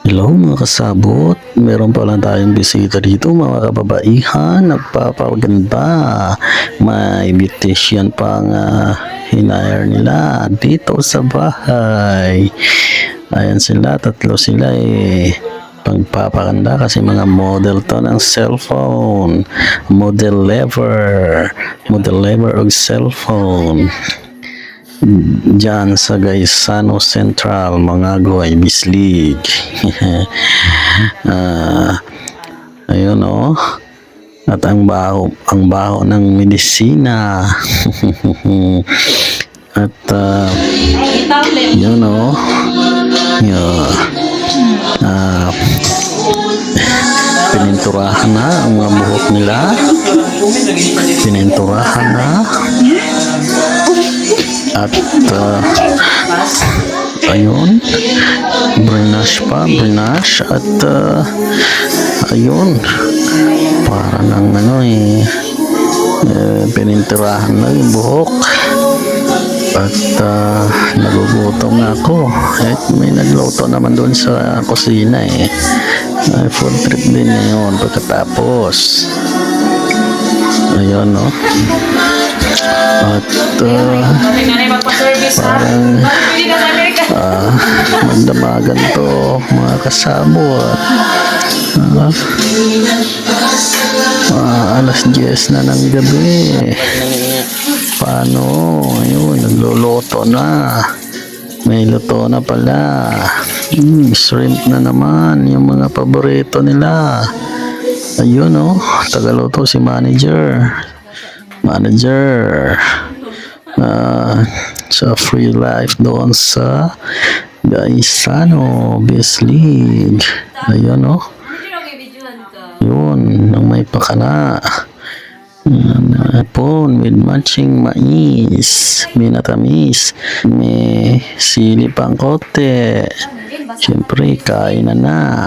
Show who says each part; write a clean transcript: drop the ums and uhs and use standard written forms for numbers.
Speaker 1: Hello mga kasabot, meron pa lang tayong bisita dito mga kababaihan, nagpapaganda. May beautician pang hinire nila dito sa bahay. Ayan sila, tatlo sila pagpapaganda kasi mga model to ng cellphone. Model lever og cellphone. Diyan sa Gaisano Central, Mangagoy, Bislig. Ayun oh. At ang baho ng medisina. At yun oh. Pininturahan na ang mga buhok nila. Pininturahan na. At ayun, brinash at ayun, para ng pininturahan na yung buhok. At nagugutom na ako. At may nagluto naman doon sa kusina food trip din yun pagkatapos. Ayun no. At parang magdamagan to mga kasabot. Alas 10 na ng gabi. Paano? Ayun, nagluluto na. May luto na pala. Shrimp na naman, yung mga paborito nila. Ayun oh, tagaluto si manager sa free life doon sa Gaisano, Bislig. Ayun oh, yun ang may pakana pon with matching mais, minatamis, may sili pang kote. Siyempre kain na